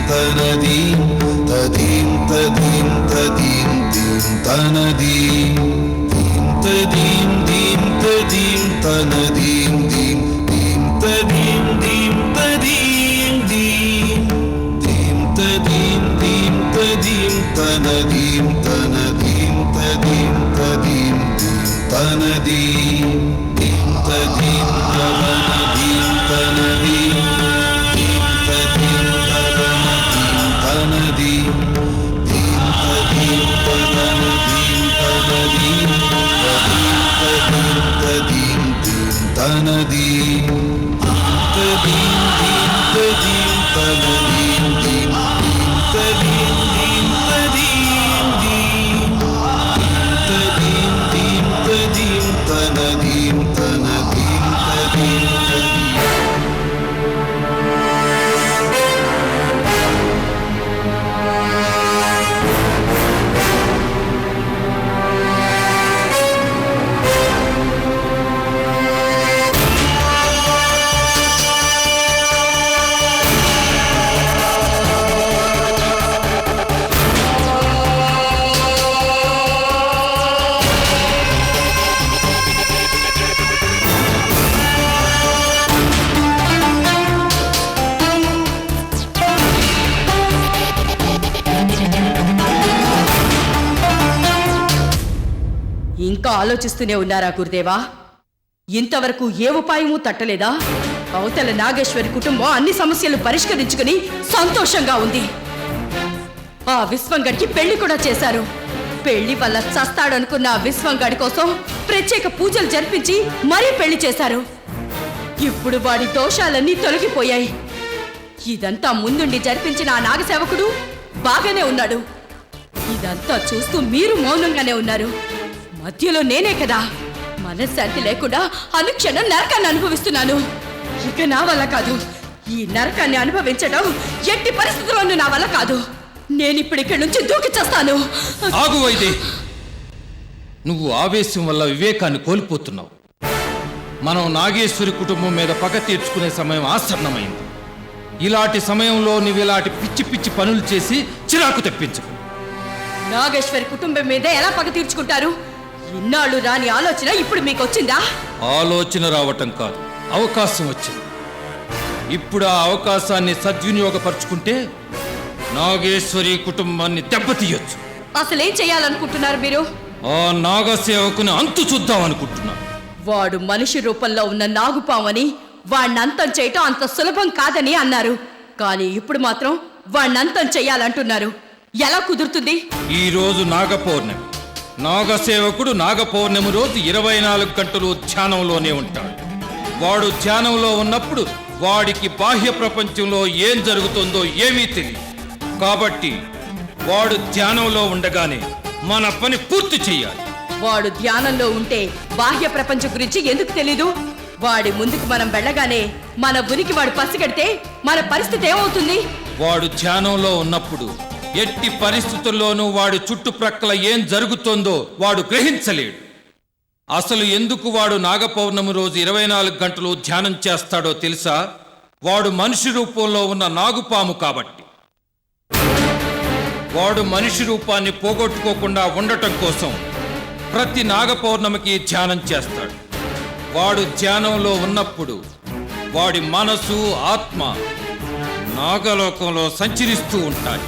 తనదీం తదీం తదీం తదీం దీం తనదీం దీం తదీం దీం తదీం తనదీం దీం దీం తదీం దీం తదీం దీం దీం తదీం దీం తదీం తనదీం తనదీం తదీం తదీం తనదీం దీం తదీం తనదీం తనదీం దీం తదీం తనదీం దీం తదీం తనదీం తనదీం తదీం తనదీం తదీం దీం తదీం తనదీం దీం తదీం దీం తదీం దీం తదీం దీం తదీం తనదీం తనదీం తదీం ఇంకా ఆలోచిస్తూనే ఉన్నారా గురుదేవా? ఇంతవరకు ఏ ఉపాయమూ తట్టలేదా? అవతల నాగేశ్వరి కుటుంబం అన్ని సమస్యలు పరిష్కరించుకుని సంతోషంగా ఉంది. ఆ విశ్వంగడికి పెళ్లి కూడా చేశారు. పెళ్లి వల్ల చస్తాడనుకున్న ఆ విశ్వంగడి కోసం ప్రత్యేక పూజలు జరిపించి మరీ పెళ్లి చేశారు. ఇప్పుడు వాడి దోషాలన్నీ తొలగిపోయాయి. ఇదంతా ముందుండి జరిపించిన ఆ నాగసేవకుడు బాగానే ఉన్నాడు. ఇదంతా చూస్తూ మీరు మౌనంగానే ఉన్నారు. మధ్యలో నేనే కదా మనశ్శాంతి లేకుండా అనుక్షణం నరకాన్ని అనుభవిస్తున్నాను. ఇక నా వల్ల కాదు. ఈ నరకాన్ని అనుభవించడం ఎట్టి పరిస్థితుల్లోనూ నా వల్ల కాదు. నేనిప్పుడు ఇక్కడి నుంచి దూకి చేస్తాను. ఆగు వైదే, నువ్వు ఆవేశం వల్ల వివేకాన్ని కోల్పోతున్నావు. మనం నాగేశ్వరి కుటుంబం మీద పగ తీర్చుకునే సమయం ఆసన్నమైంది. ఇలాంటి సమయంలో నువ్వు ఇలాంటి పిచ్చి పిచ్చి పనులు చేసి చిరాకు తెప్పించకు. నాగేశ్వరి కుటుంబం మీద ఎలా పగ తీర్చుకుంటారు? ఇన్నాళ్ళు రాని ఆలోచన ఇప్పుడు మీకు వచ్చిందా? ఆలోచన రావటం కాదు, అవకాశం వచ్చింది. ఇప్పుడు ఆ అవకాశాన్ని సద్వినియోగపరుచుకుంటే నాగేశ్వరి కుటుంబాన్ని దెబ్బతీయొచ్చు. అసలేం చేయాలనుకుంటున్నారు మీరు? ఆ నాగసేవకుని అంతు చూద్దామనుకుంటున్నా. వాడు మనిషి రూపంలో ఉన్న నాగుపామని వాణ్ణి అంతం చేయటం అంత సులభం కాదని అన్నారు. కానీ ఇప్పుడు మాత్రం వాణ్ణి అంతం చెయ్యాలంటున్నారు. ఎలా కుదురుతుంది? ఈ రోజు నాగపౌర్ణమి. నాగసేవకుడు నాగపౌర్ణమి రోజు 24 గంటలు ధ్యానంలోనే ఉంటాడు. వాడు ధ్యానంలో ఉన్నప్పుడు వాడికి బాహ్య ప్రపంచంలో ఏం జరుగుతుందో ఏమీ తెలియదు. కాబట్టి వాడు ధ్యానంలో ఉండగానే మన పని పూర్తి చెయ్యాలి. వాడు ధ్యానంలో ఉంటే బాహ్య ప్రపంచం గురించి ఎందుకు తెలీదు? వాడి ముందుకు మనం వెళ్ళగానే మన ఉనికి వాడు పసిగడితే మన పరిస్థితి ఏమవుతుంది? వాడు ధ్యానంలో ఉన్నప్పుడు ఎట్టి పరిస్థితుల్లోనూ వాడి చుట్టుప్రక్కల ఏం జరుగుతోందో వాడు గ్రహించలేడు. అసలు ఎందుకు వాడు నాగపౌర్ణమి రోజు 24 గంటలు ధ్యానం చేస్తాడో తెలుసా? వాడు మనిషి రూపంలో ఉన్న నాగుపాము కాబట్టి. వాడు మనిషి రూపాన్ని పోగొట్టుకోకుండా ఉండటం కోసం ప్రతి నాగపౌర్ణమికి ధ్యానం చేస్తాడు. వాడు ధ్యానంలో ఉన్నప్పుడు వాడి మనసు, ఆత్మ నాగలోకంలో సంచరిస్తూ ఉంటాయి.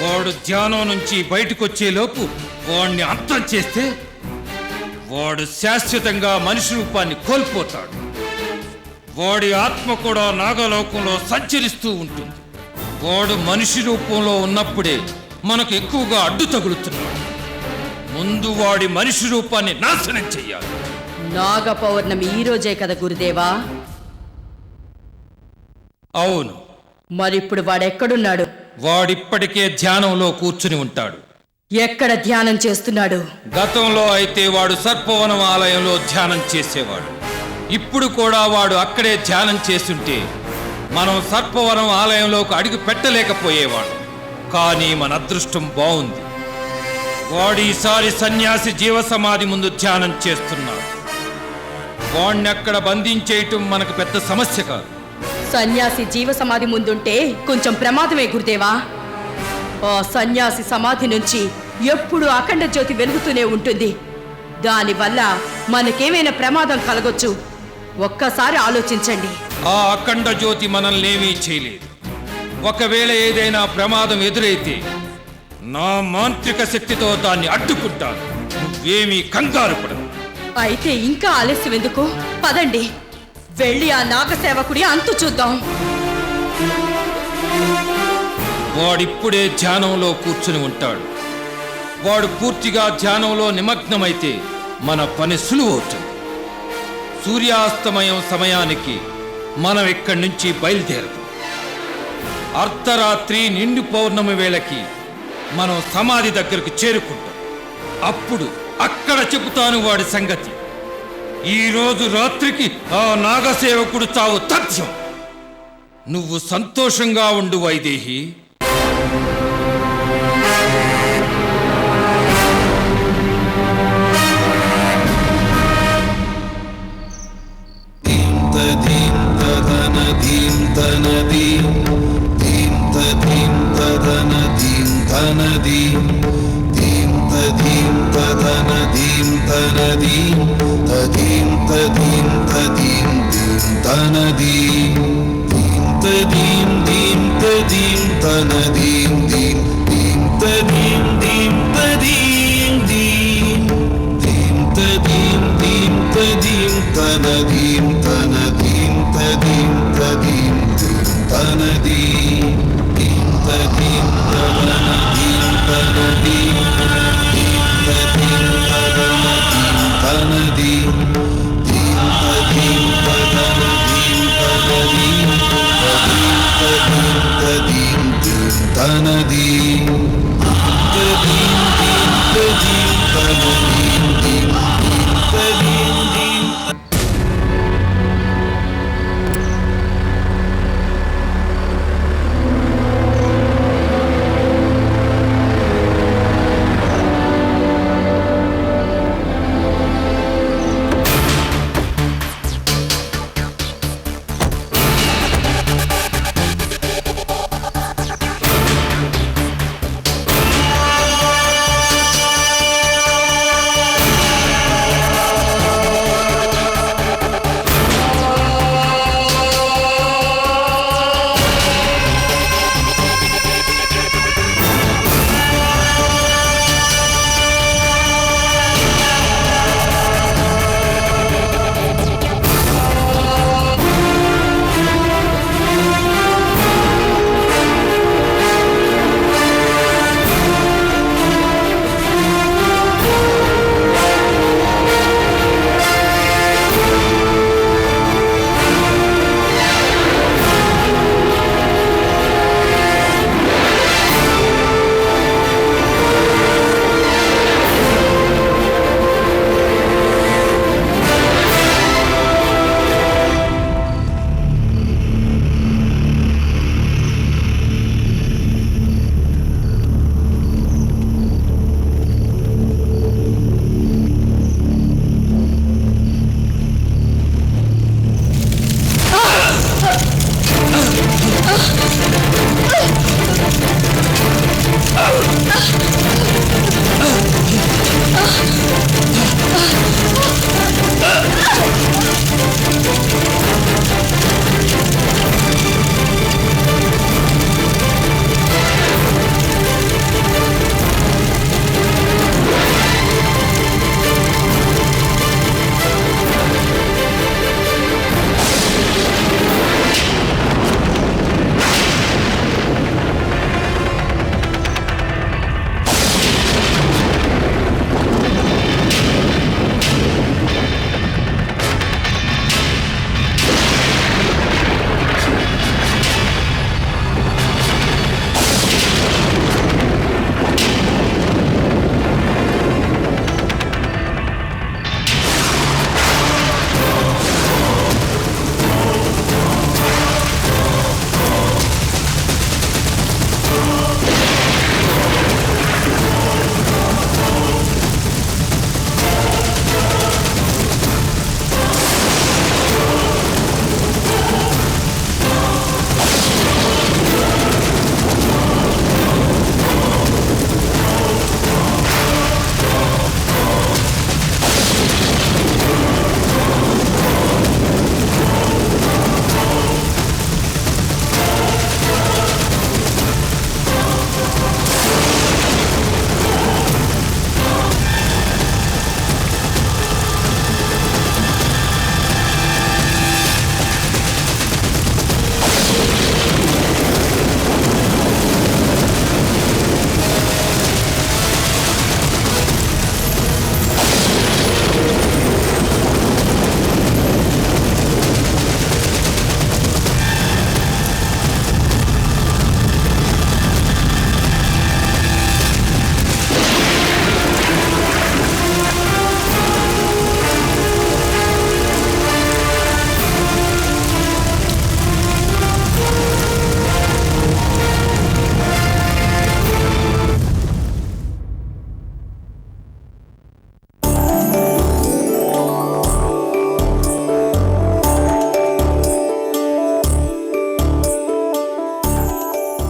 వాడు ధ్యానం నుంచి బయటకొచ్చేలోపు వాడిని అంతం చేస్తే వాడు శాశ్వతంగా మనిషి రూపాన్ని కోల్పోతాడు. వాడి ఆత్మ కూడా నాగలోకంలో సంచరిస్తూ ఉంటుంది. వాడు మనిషి రూపంలో ఉన్నప్పుడే మనకు ఎక్కువగా అడ్డు తగులుతున్నాడు. ముందు వాడి మనిషి రూపాన్ని నాశనం చెయ్యాలి. నాగ పౌర్ణమి ఈ రోజే కదా గురుదేవా? అవును. మరిప్పుడు వాడెక్కడున్నాడు? వాడిప్పటికే ధ్యానంలో కూర్చుని ఉంటాడు. ఎక్కడ ధ్యానం చేస్తున్నాడు? గతంలో అయితే వాడు సర్పవనం ఆలయంలో ధ్యానం చేసేవాడు. ఇప్పుడు కూడా వాడు అక్కడే ధ్యానం చేస్తుంటే మనం సర్పవనం ఆలయంలోకి అడుగు పెట్టలేకపోయేవాడు. కానీ మన అదృష్టం బాగుంది. వాడు ఈసారి సన్యాసి జీవ సమాధి ముందు ధ్యానం చేస్తున్నాడు. వాణ్ణి అక్కడ బంధించేయటం మనకు పెద్ద సమస్య కాదు. సన్యాసి జీవ సమాధి ముందుంటే కొంచెం ప్రమాదమే గురుదేవా. ఆ సన్యాసి సమాధి నుంచి ఎప్పుడు అఖండ జ్యోతి వెలుగుతూనే ఉంటుంది. దానివల్ల మనకేమైనా ప్రమాదం కలగొచ్చు. ఒక్కసారి ఆలోచించండి. ఆ అఖండ జ్యోతి మనల్నేమీ చేయలేదు. ఒకవేళ ఏదైనా ప్రమాదం ఎదురైతే నా మాంత్రిక శక్తితో దాన్ని అడ్డుకుంటాను. నువ్వేమీ కంగారు పడదు. అయితే ఇంకా ఆలస్యం ఎందుకు? పదండి, వెళ్ళి ఆ నాగసేవకుడి అంతు చూద్దాం. వాడిప్పుడే ధ్యానంలో కూర్చుని ఉంటాడు. వాడు పూర్తిగా ధ్యానంలో నిమగ్నమైతే మన పని సులువవుతుంది. సూర్యాస్తమయం సమయానికి మనం ఇక్కడి నుంచి బయలుదేరదు. అర్ధరాత్రి నిండు పౌర్ణమి వేళకి మనం సమాధి దగ్గరకు చేరుకుంటాం. అప్పుడు అక్కడ చెబుతాను వాడి సంగతి. ఈరోజు రాత్రికి ఆ నాగసేవకుడు చావు తథ్యం. నువ్వు సంతోషంగా ఉండు వైదేహి.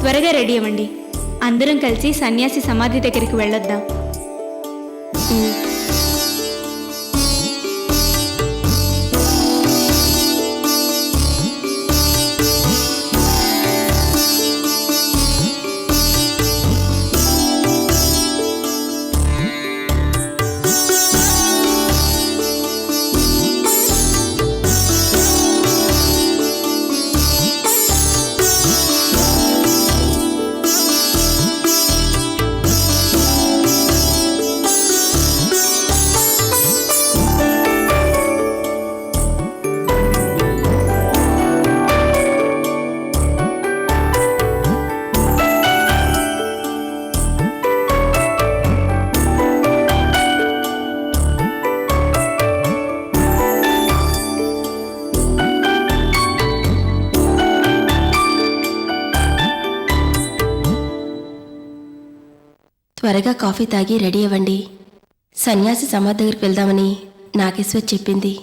త్వరగా రెడీ అవ్వండి. అందరం కలిసి సన్యాసి సమాధి దగ్గరికి వెళ్ళొద్దాం. త్వరగా కాఫీ తాగి రెడీ అవ్వండి. సన్యాసి సమాధి దగ్గరికి వెళ్దామని నాగేశ్వర్ చెప్పింది.